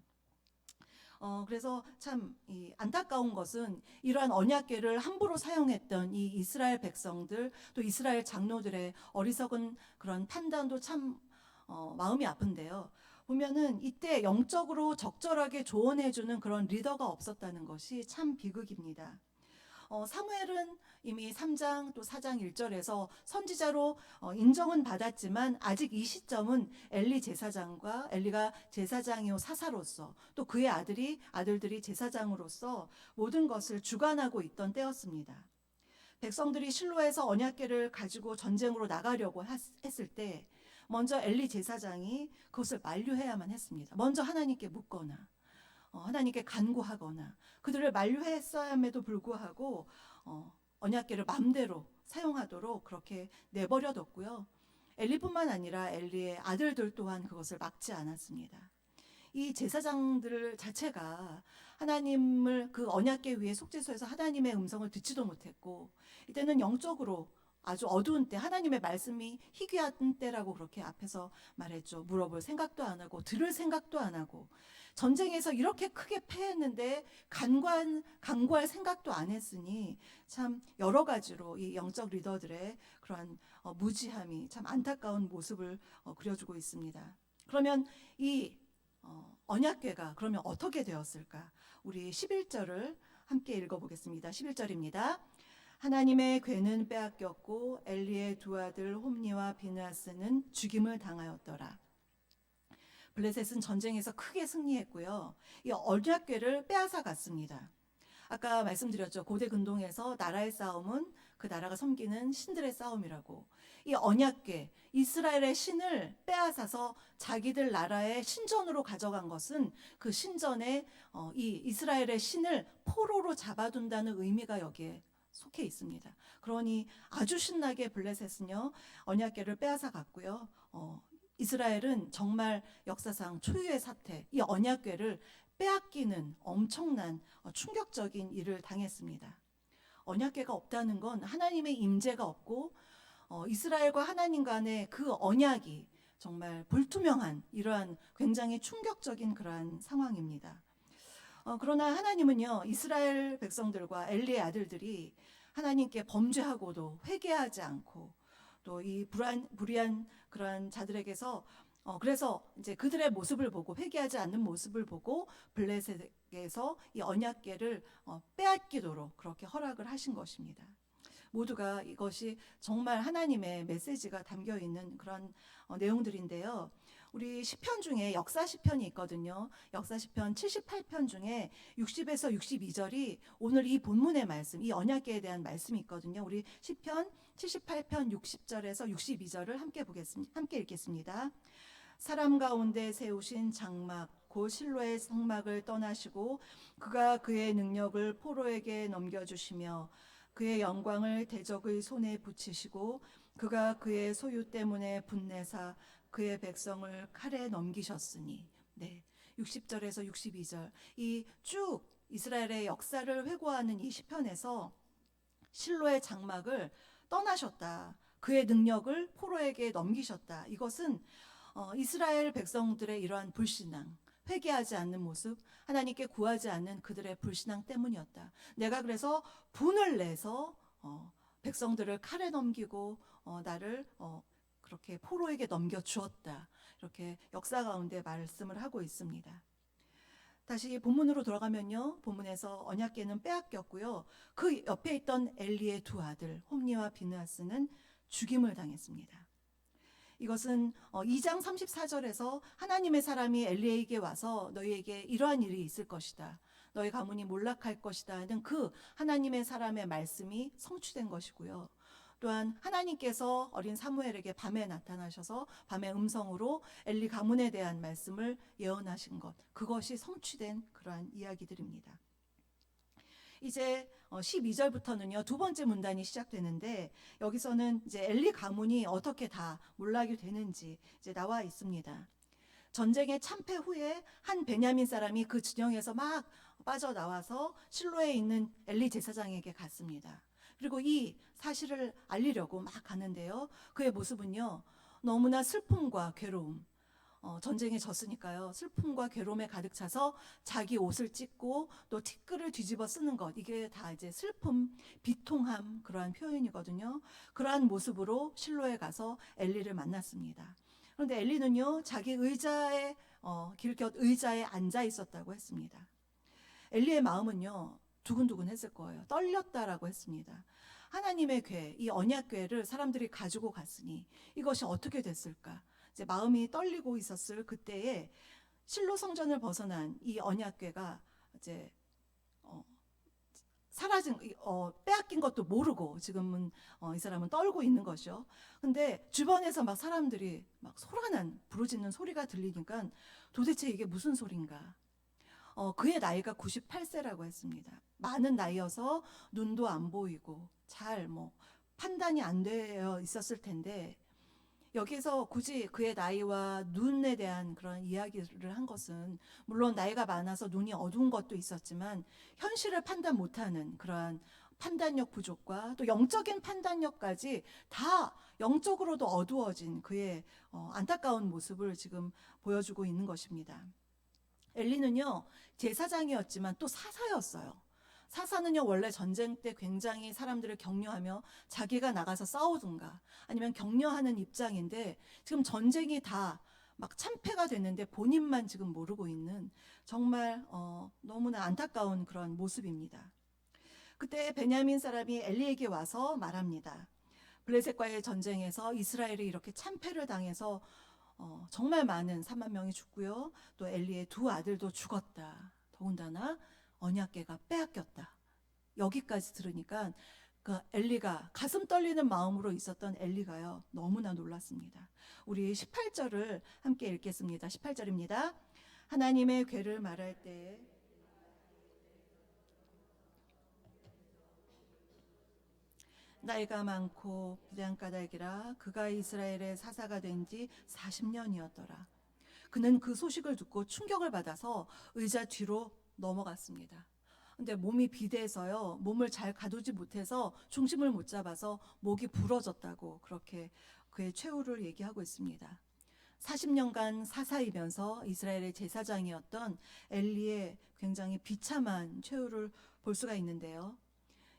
그래서 참 안타까운 것은 이러한 언약궤를 함부로 사용했던 이 이스라엘 백성들 또 이스라엘 장로들의 어리석은 그런 판단도 참 마음이 아픈데요. 보면은 이때 영적으로 적절하게 조언해주는 그런 리더가 없었다는 것이 참 비극입니다. 사무엘은 이미 3장 또 4장 1절에서 선지자로 인정은 받았지만 아직 이 시점은 엘리가 제사장이요 사사로서 또 그의 아들들이 제사장으로서 모든 것을 주관하고 있던 때였습니다. 백성들이 실로에서 언약궤를 가지고 전쟁으로 나가려고 했을 때 먼저 엘리 제사장이 그것을 만류해야만 했습니다. 먼저 하나님께 묻거나 하나님께 간구하거나 그들을 만류했음에도 불구하고 언약궤를 마음대로 사용하도록 그렇게 내버려뒀고요. 엘리뿐만 아니라 엘리의 아들들 또한 그것을 막지 않았습니다. 이 제사장들 자체가 하나님을 그 언약궤 위에 속죄소에서 하나님의 음성을 듣지도 못했고 이때는 영적으로 아주 어두운 때 하나님의 말씀이 희귀한 때라고 그렇게 앞에서 말했죠. 물어볼 생각도 안 하고 들을 생각도 안 하고 전쟁에서 이렇게 크게 패했는데 간구할 생각도 안 했으니 참 여러 가지로 이 영적 리더들의 그러한 무지함이 참 안타까운 모습을 그려주고 있습니다. 그러면 이 언약궤가 그러면 어떻게 되었을까? 우리 11절을 함께 읽어보겠습니다. 11절입니다. 하나님의 궤는 빼앗겼고 엘리의 두 아들 홈니와 비느하스는 죽임을 당하였더라. 블레셋은 전쟁에서 크게 승리했고요. 이 언약궤를 빼앗아 갔습니다. 아까 말씀드렸죠. 고대 근동에서 나라의 싸움은 그 나라가 섬기는 신들의 싸움이라고. 이 언약궤, 이스라엘의 신을 빼앗아서 자기들 나라의 신전으로 가져간 것은 그 신전에 이 이스라엘의 신을 포로로 잡아둔다는 의미가 여기에 속해 있습니다. 그러니 아주 신나게 블레셋은요, 언약궤를 빼앗아 갔고요. 이스라엘은 정말 역사상 초유의 사태, 이 언약궤를 빼앗기는 엄청난 충격적인 일을 당했습니다. 언약궤가 없다는 건 하나님의 임재가 없고 이스라엘과 하나님 간의 그 언약이 정말 불투명한 이러한 굉장히 충격적인 그러한 상황입니다. 그러나 하나님은요, 이스라엘 백성들과 엘리의 아들들이 하나님께 범죄하고도 회개하지 않고 또 이 불의한 그러한 자들에게서 그래서 이제 그들의 모습을 보고 회개하지 않는 모습을 보고 블레셋에게서 이 언약궤를 빼앗기도록 그렇게 허락을 하신 것입니다. 모두가 이것이 정말 하나님의 메시지가 담겨 있는 그런 내용들인데요. 우리 시편 중에 역사 시편이 있거든요. 역사 시편 78편 중에 60에서 62절이 오늘 이 본문의 말씀, 이 언약궤에 대한 말씀이 있거든요. 우리 시편 78편 60절에서 62절을 함께 읽겠습니다. 사람 가운데 세우신 장막 곧 실로의 성막을 떠나시고 그가 그의 능력을 포로에게 넘겨주시며 그의 영광을 대적의 손에 붙이시고 그가 그의 소유 때문에 분내사 그의 백성을 칼에 넘기셨으니. 네, 60절에서 62절 이 쭉 이스라엘의 역사를 회고하는 이 시편에서 실로의 장막을 떠나셨다. 그의 능력을 포로에게 넘기셨다. 이것은 이스라엘 백성들의 이러한 불신앙, 회개하지 않는 모습, 하나님께 구하지 않는 그들의 불신앙 때문이었다. 내가 그래서 분을 내서 백성들을 칼에 넘기고 나를 그렇게 포로에게 넘겨주었다. 이렇게 역사 가운데 말씀을 하고 있습니다. 다시 본문으로 돌아가면요. 본문에서 언약궤는 빼앗겼고요. 그 옆에 있던 엘리의 두 아들 홈니와 비느하스는 죽임을 당했습니다. 이것은 2장 34절에서 하나님의 사람이 엘리에게 와서 너희에게 이러한 일이 있을 것이다. 너희 가문이 몰락할 것이다 하는 그 하나님의 사람의 말씀이 성취된 것이고요. 또한 하나님께서 어린 사무엘에게 밤에 나타나셔서 밤의 음성으로 엘리 가문에 대한 말씀을 예언하신 것, 그것이 성취된 그러한 이야기들입니다. 이제 12절부터는요, 두 번째 문단이 시작되는데 여기서는 이제 엘리 가문이 어떻게 다 몰락이 되는지 이제 나와 있습니다. 전쟁의 참패 후에 한 베냐민 사람이 그 진영에서 막 빠져나와서 실로에 있는 엘리 제사장에게 갔습니다. 그리고 이 사실을 알리려고 막 가는데요. 그의 모습은요, 너무나 슬픔과 괴로움, 전쟁에 졌으니까요. 슬픔과 괴로움에 가득 차서 자기 옷을 찢고 또 티끌을 뒤집어 쓰는 것, 이게 다 이제 슬픔, 비통함 그러한 표현이거든요. 그러한 모습으로 실로에 가서 엘리를 만났습니다. 그런데 엘리는요, 자기 의자에 길곁 의자에 앉아 있었다고 했습니다. 엘리의 마음은요, 두근두근 했을 거예요. 떨렸다라고 했습니다. 하나님의 궤, 이 언약궤를 사람들이 가지고 갔으니 이것이 어떻게 됐을까? 이제 마음이 떨리고 있었을 그때에 실로 성전을 벗어난 이 언약궤가 이제 사라진, 빼앗긴 것도 모르고 지금은 이 사람은 떨고 있는 것이요. 근데 주변에서 막 사람들이 막 소란한 부르짖는 소리가 들리니까 도대체 이게 무슨 소린가? 그의 나이가 98세라고 했습니다. 많은 나이여서 눈도 안 보이고 잘 판단이 안 되어 있었을 텐데 여기서 굳이 그의 나이와 눈에 대한 그런 이야기를 한 것은 물론 나이가 많아서 눈이 어두운 것도 있었지만 현실을 판단 못하는 그러한 판단력 부족과 또 영적인 판단력까지 다 영적으로도 어두워진 그의 안타까운 모습을 지금 보여주고 있는 것입니다. 엘리는요, 제사장이었지만 또 사사였어요. 사사는요, 원래 전쟁 때 굉장히 사람들을 격려하며 자기가 나가서 싸우든가 아니면 격려하는 입장인데 지금 전쟁이 다 막 참패가 됐는데 본인만 지금 모르고 있는 정말 너무나 안타까운 그런 모습입니다. 그때 베냐민 사람이 엘리에게 와서 말합니다. 블레셋과의 전쟁에서 이스라엘이 이렇게 참패를 당해서 정말 많은 3만 명이 죽고요. 또 엘리의 두 아들도 죽었다. 더군다나 언약궤가 빼앗겼다. 여기까지 들으니까 그 엘리가 가슴 떨리는 마음으로 있었던 엘리가요. 너무나 놀랐습니다. 우리 18절을 함께 읽겠습니다. 18절입니다. 하나님의 궤를 말할 때 나이가 많고 부대한 까닭이라 그가 이스라엘의 사사가 된 지 40년이었더라. 그는 그 소식을 듣고 충격을 받아서 의자 뒤로 넘어갔습니다. 근데 몸이 비대해서요, 몸을 잘 가두지 못해서 중심을 못 잡아서 목이 부러졌다고 그렇게 그의 최후를 얘기하고 있습니다. 40년간 사사이면서 이스라엘의 제사장이었던 엘리의 굉장히 비참한 최후를 볼 수가 있는데요.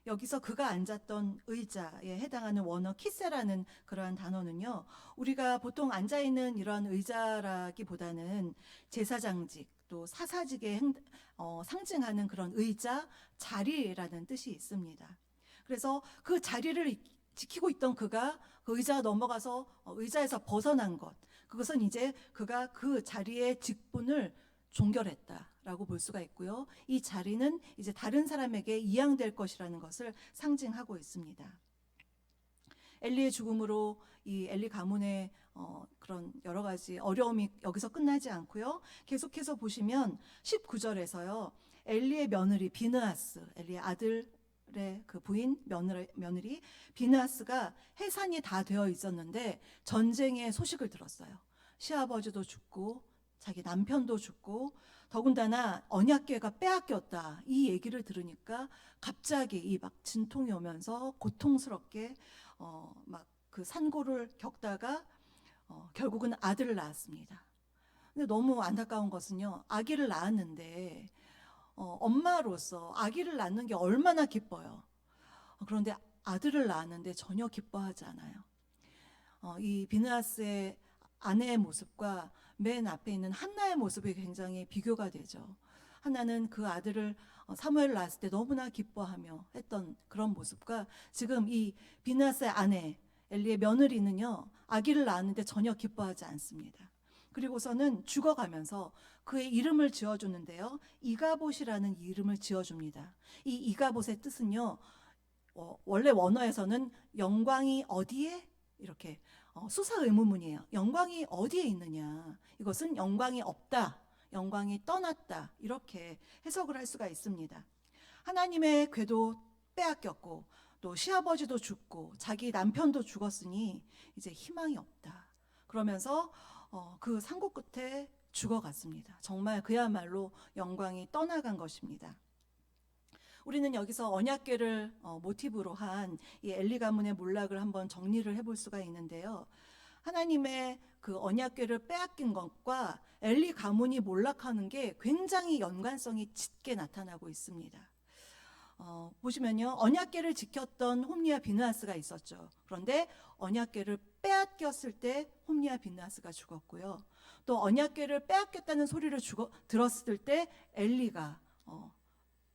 여기서 그가 앉았던 의자에 해당하는 원어 키세라는 그러한 단어는요, 우리가 보통 앉아있는 이런 의자라기보다는 제사장직 또 사사직에 상징하는 그런 의자, 자리라는 뜻이 있습니다. 그래서 그 자리를 지키고 있던 그가 그 의자가 넘어가서 의자에서 벗어난 것, 그것은 이제 그가 그 자리의 직분을 종결했다라고 볼 수가 있고요. 이 자리는 이제 다른 사람에게 이양될 것이라는 것을 상징하고 있습니다. 엘리의 죽음으로 이 엘리 가문의 그런 여러 가지 어려움이 여기서 끝나지 않고요. 계속해서 보시면 19절에서요. 엘리의 며느리 비느하스, 엘리의 아들의 그 부인 며느리 비느하스가 해산이 다 되어 있었는데 전쟁의 소식을 들었어요. 시아버지도 죽고 자기 남편도 죽고 더군다나 언약궤가 빼앗겼다. 이 얘기를 들으니까 갑자기 이 막 진통이 오면서 고통스럽게 막 그 산고를 겪다가 결국은 아들을 낳았습니다. 근데 너무 안타까운 것은요. 아기를 낳았는데 엄마로서 아기를 낳는 게 얼마나 기뻐요. 그런데 아들을 낳았는데 전혀 기뻐하지 않아요. 이 비느하스의 아내의 모습과 맨 앞에 있는 한나의 모습이 굉장히 비교가 되죠. 한나는 그 아들을 사무엘을 낳았을 때 너무나 기뻐하며 했던 그런 모습과 지금 이 비느하스의 아내 엘리의 며느리는요, 아기를 낳았는데 전혀 기뻐하지 않습니다. 그리고서는 죽어가면서 그의 이름을 지어주는데요, 이가봇이라는 이름을 지어줍니다. 이 이가봇의 뜻은요, 원래 원어에서는 영광이 어디에? 이렇게 수사 의문문이에요. 영광이 어디에 있느냐? 이것은 영광이 없다, 영광이 떠났다, 이렇게 해석을 할 수가 있습니다. 하나님의 궤도 빼앗겼고 또 시아버지도 죽고 자기 남편도 죽었으니 이제 희망이 없다. 그러면서 그 산고 끝에 죽어갔습니다. 정말 그야말로 영광이 떠나간 것입니다. 우리는 여기서 언약궤를 모티브로 한 이 엘리 가문의 몰락을 한번 정리를 해볼 수가 있는데요. 하나님의 그 언약궤를 빼앗긴 것과 엘리 가문이 몰락하는 게 굉장히 연관성이 짙게 나타나고 있습니다. 보시면요, 언약궤를 지켰던 홈리와 비느하스가 있었죠. 그런데 언약궤를 빼앗겼을 때 홈리와 비느하스가 죽었고요. 또 언약궤를 빼앗겼다는 소리를 들었을 때 엘리가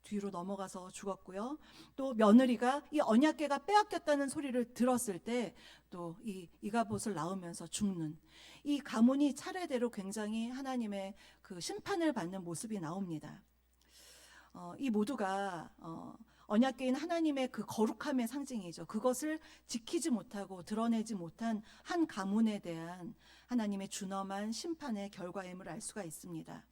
뒤로 넘어가서 죽었고요. 또 며느리가 이 언약궤가 빼앗겼다는 소리를 들었을 때 또 이 이가봇을 낳으면서 죽는, 이 가문이 차례대로 굉장히 하나님의 그 심판을 받는 모습이 나옵니다. 이 모두가 언약궤인 하나님의 그 거룩함의 상징이죠. 그것을 지키지 못하고 드러내지 못한 한 가문에 대한 하나님의 준엄한 심판의 결과임을 알 수가 있습니다.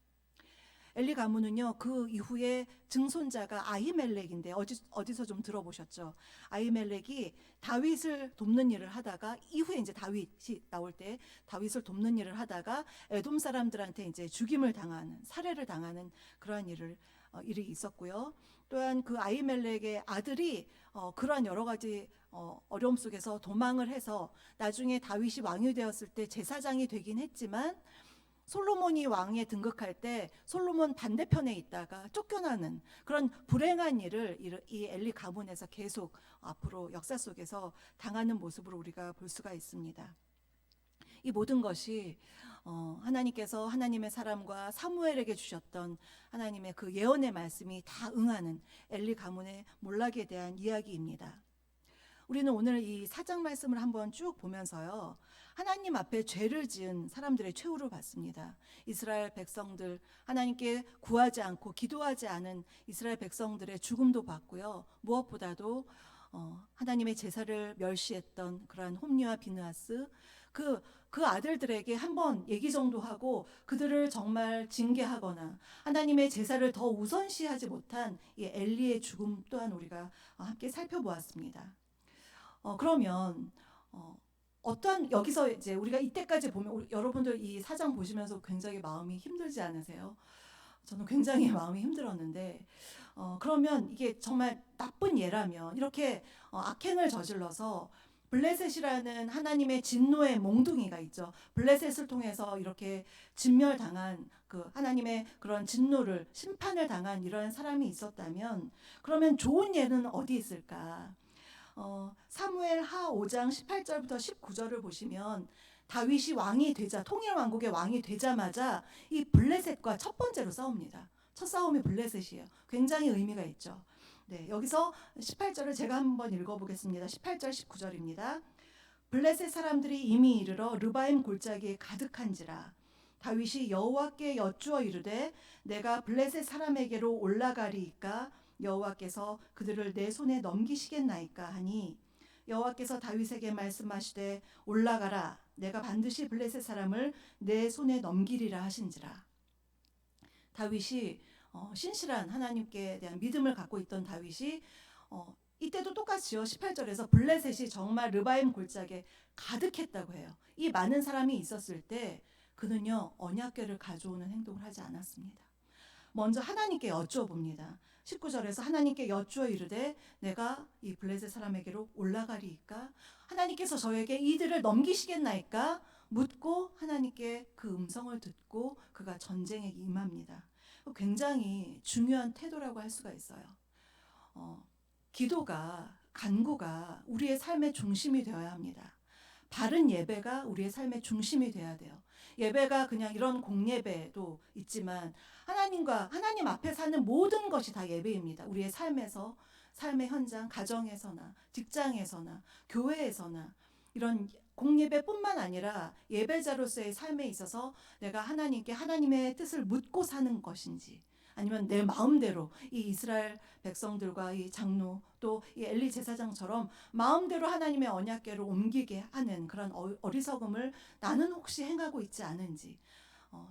엘리 가문은요, 그 이후에 증손자가 아히멜렉인데 어디서 좀 들어보셨죠? 아히멜렉이 다윗을 돕는 일을 하다가 이후에 이제 다윗이 나올 때 다윗을 돕는 일을 하다가 에돔 사람들한테 이제 죽임을 당하는, 살해를 당하는 그러한 일이 있었고요. 또한 그 아히멜렉의 아들이 그러한 여러 가지 어려움 속에서 도망을 해서 나중에 다윗이 왕이 되었을 때 제사장이 되긴 했지만 솔로몬이 왕에 등극할 때 솔로몬 반대편에 있다가 쫓겨나는 그런 불행한 일을 이 엘리 가문에서 계속 앞으로 역사 속에서 당하는 모습으로 우리가 볼 수가 있습니다. 이 모든 것이 하나님께서 하나님의 사람과 사무엘에게 주셨던 하나님의 그 예언의 말씀이 다 응하는 엘리 가문의 몰락에 대한 이야기입니다. 우리는 오늘 이 4장 말씀을 한번 쭉 보면서요, 하나님 앞에 죄를 지은 사람들의 최후를 봤습니다. 이스라엘 백성들, 하나님께 구하지 않고 기도하지 않은 이스라엘 백성들의 죽음도 봤고요, 무엇보다도 하나님의 제사를 멸시했던 그러한 홈리와 비느하스, 그 아들들에게 한번 얘기 정도 하고 그들을 정말 징계하거나 하나님의 제사를 더 우선시하지 못한 이 엘리의 죽음 또한 우리가 함께 살펴보았습니다. 그러면 어떠한, 여기서 이제 우리가 이때까지 보면 여러분들 이 4장 보시면서 굉장히 마음이 힘들지 않으세요? 저는 굉장히 마음이 힘들었는데, 그러면 이게 정말 나쁜 예라면 이렇게 악행을 저질러서 블레셋이라는 하나님의 진노의 몽둥이가 있죠. 블레셋을 통해서 이렇게 진멸당한 그 하나님의 그런 진노를, 심판을 당한 이런 사람이 있었다면, 그러면 좋은 예는 어디 있을까? 사무엘 하 5장 18절부터 19절을 보시면 다윗이 왕이 되자, 통일 왕국의 왕이 되자마자 이 블레셋과 첫 번째로 싸웁니다. 첫 싸움이 블레셋이에요. 굉장히 의미가 있죠. 네, 여기서 18절을 제가 한번 읽어보겠습니다. 18절 19절입니다. 블레셋 사람들이 이미 이르러 르바임 골짜기에 가득한지라 다윗이 여호와께 여쭈어 이르되 내가 블레셋 사람에게로 올라가리이까 여호와께서 그들을 내 손에 넘기시겠나이까 하니 여호와께서 다윗에게 말씀하시되 올라가라 내가 반드시 블레셋 사람을 내 손에 넘기리라 하신지라. 다윗이 신실한 하나님께 대한 믿음을 갖고 있던 다윗이 이때도 똑같이요. 18절에서 블레셋이 정말 르바임 골짜기에 가득했다고 해요. 이 많은 사람이 있었을 때 그는요 언약궤를 가져오는 행동을 하지 않았습니다. 먼저 하나님께 여쭈어봅니다. 19절에서 하나님께 여쭈어 이르되 내가 이 블레셋 사람에게로 올라가리이까 하나님께서 저에게 이들을 넘기시겠나이까 묻고 하나님께 그 음성을 듣고 그가 전쟁에 임합니다. 굉장히 중요한 태도라고 할 수가 있어요. 기도가, 간구가 우리의 삶의 중심이 되어야 합니다. 바른 예배가 우리의 삶의 중심이 돼야 돼요. 예배가 그냥 이런 공예배도 있지만 하나님 앞에 사는 모든 것이 다 예배입니다. 우리의 삶에서, 삶의 현장, 가정에서나 직장에서나 교회에서나 이런 공예배뿐만 아니라 예배자로서의 삶에 있어서 내가 하나님께 하나님의 뜻을 묻고 사는 것인지 아니면 내 마음대로 이 이스라엘 백성들과 이 장로 또 이 엘리 제사장처럼 마음대로 하나님의 언약궤를 옮기게 하는 그런 어리석음을 나는 혹시 행하고 있지 않은지,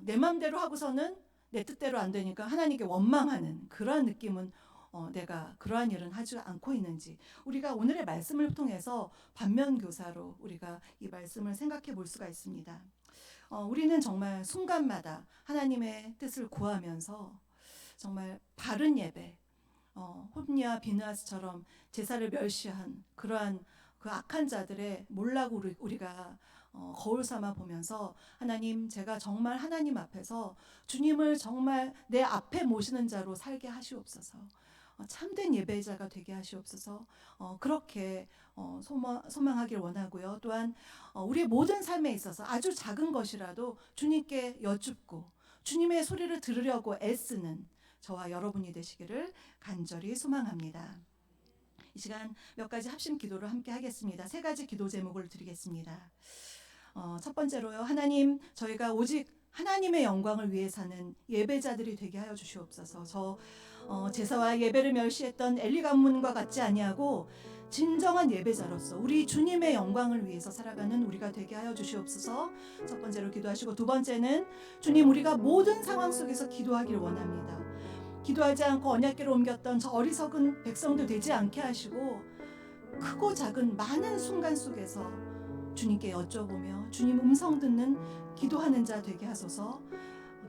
내 마음대로 하고서는 내 뜻대로 안 되니까 하나님께 원망하는 그러한 느낌은 내가 그러한 일은 하지 않고 있는지 우리가 오늘의 말씀을 통해서 반면교사로 우리가 이 말씀을 생각해 볼 수가 있습니다. 우리는 정말 순간마다 하나님의 뜻을 구하면서 정말 바른 예배, 홈리와 비느하스처럼 제사를 멸시한 그러한 그 악한 자들의 몰락을 우리가 거울 삼아 보면서 하나님, 제가 정말 하나님 앞에서 주님을 정말 내 앞에 모시는 자로 살게 하시옵소서. 참된 예배자가 되게 하시옵소서. 그렇게 소망하길 원하고요. 또한 우리의 모든 삶에 있어서 아주 작은 것이라도 주님께 여쭙고 주님의 소리를 들으려고 애쓰는 저와 여러분이 되시기를 간절히 소망합니다. 이 시간 몇 가지 합심 기도를 함께 하겠습니다. 3가지 기도 제목을 드리겠습니다. 첫 번째로요. 하나님, 저희가 오직 하나님의 영광을 위해 사는 예배자들이 되게 하여 주시옵소서. 제사와 예배를 멸시했던 엘리 가문과 같지 아니하고 진정한 예배자로서 우리 주님의 영광을 위해서 살아가는 우리가 되게 하여 주시옵소서. 첫 번째로 기도하시고, 두 번째는 주님, 우리가 모든 상황 속에서 기도하기를 원합니다. 기도하지 않고 언약궤를 옮겼던 저 어리석은 백성도 되지 않게 하시고 크고 작은 많은 순간 속에서 주님께 여쭤보며 주님 음성 듣는 기도하는 자 되게 하소서.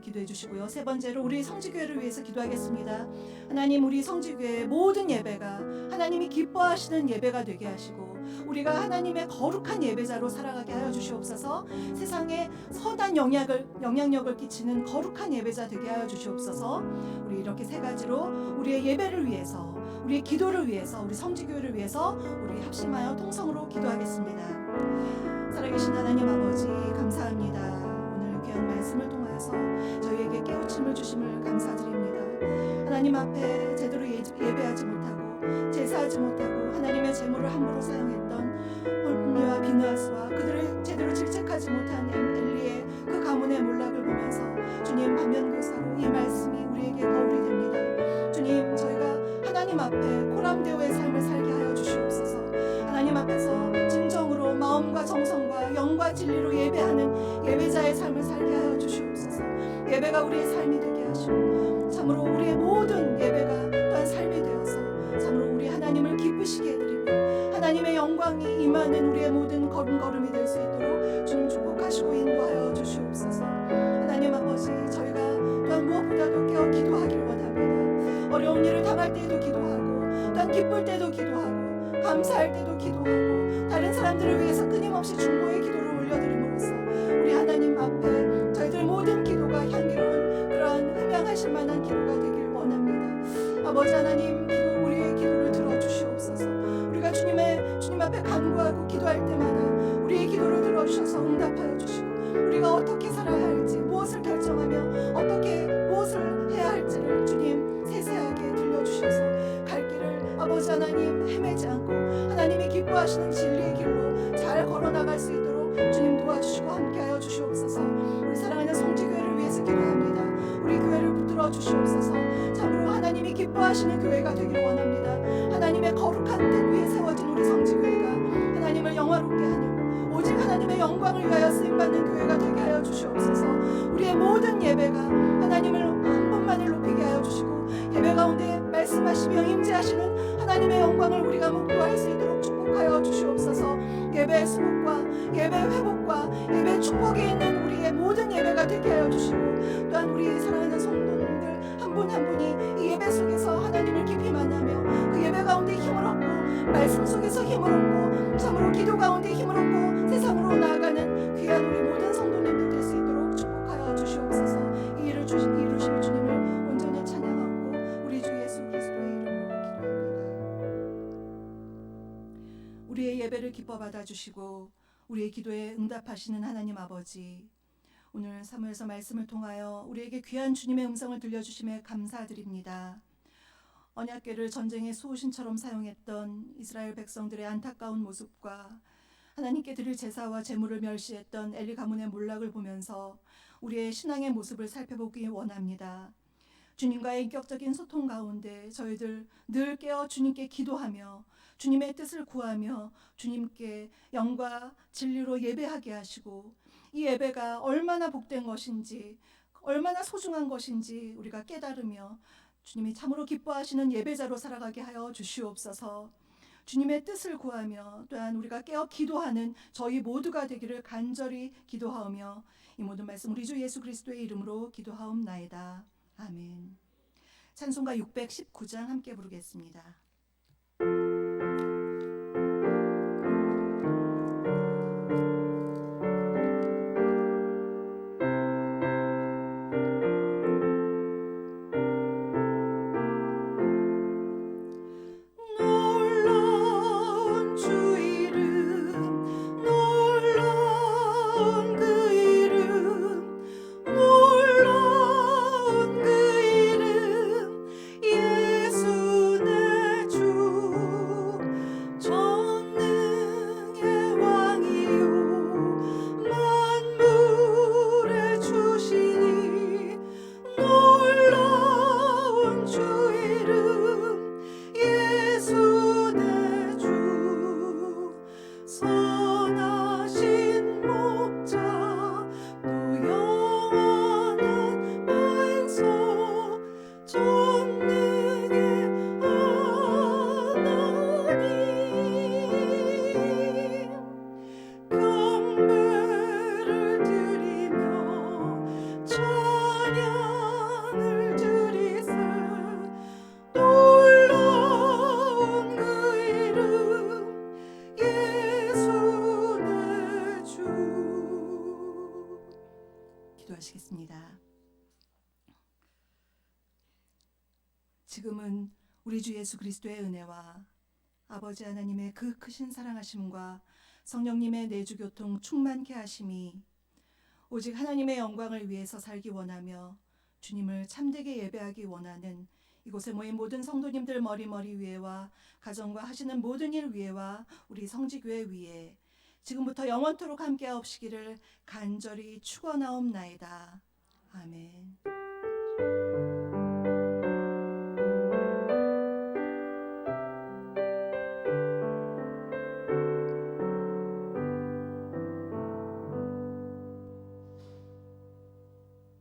기도해 주시고요. 세 번째로 우리 성지교회를 위해서 기도하겠습니다. 하나님, 우리 성지교회의 모든 예배가 하나님이 기뻐하시는 예배가 되게 하시고 우리가 하나님의 거룩한 예배자로 살아가게 하여 주시옵소서. 세상에 선한 영향력을 끼치는 거룩한 예배자 되게 하여 주시옵소서. 우리 이렇게 3가지로 우리의 예배를 위해서, 우리의 기도를 위해서, 우리 성지교회를 위해서 우리 합심하여 통성으로 기도하겠습니다. 살아계신 하나님 아버지 감사합니다. 오늘 귀한 말씀을 통하여서 저희에게 깨우침을 주심을 감사드립니다. 하나님 앞에 제대로 예배하지 못하고 제사하지 못하고 하나님의 제물을 함부로 사용했던 홀리와 비느하스와 그들을 제대로 질책하지 못한 엘리의 그 가문의 몰락을 보면서 주님 반면교사로 이 말씀이 우리에게 거울이 됩니다. 주님 저희가 하나님 앞에 코람데오의 삶을 살게 하여 주시옵소서. 하나님 앞에서 진정으로 마음과 정성과 영과 진리로 예배하는 예배자의 삶을 살게 하여 주시옵소서. 예배가 우리의 삶이 되게 하시고 참으로 우리의 모든 예배가 또한 삶이 되어서 참으로 우리 하나님을 기쁘시게 해드리고 하나님의 영광이 임하는 우리의 모든 걸음걸음이 될 수 있도록 주님 축복하시고 인도하여 주시옵소서. 하나님 아버지 저희가 또한 무엇보다도 깨어 기도하기를 원합니다. 어려운 일을 당할 때에도 기도하고 또한 기쁠 때도 기도하고 감사할 때도 기도하고 다른 사람들을 위해서 끊임없이 중보의 기도를 올려드림으로써 우리 하나님 앞에 저희들 모든 기도가 향기로운 그러한 흠양하실 만한 기도가 되길 원합니다. 아버지 하나님 우리의 기도를 들어주시옵소서. 우리가 주님 앞에 간구하고 기도할 때마다 우리의 기도를 들어주셔서 응답하여 주시고 우리가 어떻게 살아야 할지 무엇을 결정하며 어떻게 무엇을 해야 할지를 주님 세세하게 들려주셔서 갈 길을 아버지 하나님 헤매지 않고 하나님이 기뻐하시는 진리의 길로 잘 걸어나갈 수 있도록 주님 도와주시고 함께하여 주시옵소서. 우리 사랑하는 성지교회를 위해서 기도합니다. 우리 교회를 붙들어 주시옵소서. 참으로 하나님이 기뻐하시는 교회가 되기를 원합니다. 하나님의 거룩한 뜻 위에 세워진 우리 성지교회가 하나님을 영화롭게 하는 오직 하나님의 영광을 위하여 쓰임받는 교회가 되게 하여 주시옵소서. 우리의 모든 예배가 하나님을 한 분만을 높이게 하여 주시고 예배 가운데 말씀하시며 임재하시는 하나님의 영광을 우리가 목도할 수 있도록 축복하여 주시옵소서. 예배의 수복과 예배 회복과 예배 축복이 있는 우리의 모든 예배가 되게 하여 주시고 또한 우리 사랑하는 성도님들 한 분 한 분이 이 예배 속에서 하나님을 깊이 만나며 그 예배 가운데 힘을 얻고 말씀 속에서 힘을 얻고 참으로 기도 가운데 힘을 얻고 세상으로 나아가는 귀한 우리 모든 성도님들 될 수 있도록 축복하여 주시옵소서. 이 일을 이루실 주님을 온전히 찬양하고 우리 주 예수 그리스도의 이름으로 기도합니다. 우리의 예배를 기뻐 받아주시고 우리의 기도에 응답하시는 하나님 아버지, 오늘 사무엘서 말씀을 통하여 우리에게 귀한 주님의 음성을 들려주심에 감사드립니다. 언약궤를 전쟁의 수호신처럼 사용했던 이스라엘 백성들의 안타까운 모습과 하나님께 드릴 제사와 제물을 멸시했던 엘리 가문의 몰락을 보면서 우리의 신앙의 모습을 살펴보기 원합니다. 주님과의 인격적인 소통 가운데 저희들 늘 깨어 주님께 기도하며 주님의 뜻을 구하며 주님께 영과 진리로 예배하게 하시고 이 예배가 얼마나 복된 것인지 얼마나 소중한 것인지 우리가 깨달으며 주님이 참으로 기뻐하시는 예배자로 살아가게 하여 주시옵소서. 주님의 뜻을 구하며 또한 우리가 깨어 기도하는 저희 모두가 되기를 간절히 기도하오며 이 모든 말씀 우리 주 예수 그리스도의 이름으로 기도하옵나이다. 아멘. 찬송가 619장 함께 부르겠습니다. 기도하시겠습니다. 지금은 우리 주 예수 그리스도의 은혜와 아버지 하나님의 그 크신 사랑하심과 성령님의 내주교통 충만케 하심이 오직 하나님의 영광을 위해서 살기 원하며 주님을 참되게 예배하기 원하는 이곳에 모인 모든 성도님들 머리머리 위에와 가정과 하시는 모든 일 위에와 우리 성지교회 위에 지금부터 영원토록 함께하옵시기를 간절히 축원하옵나이다. 아멘.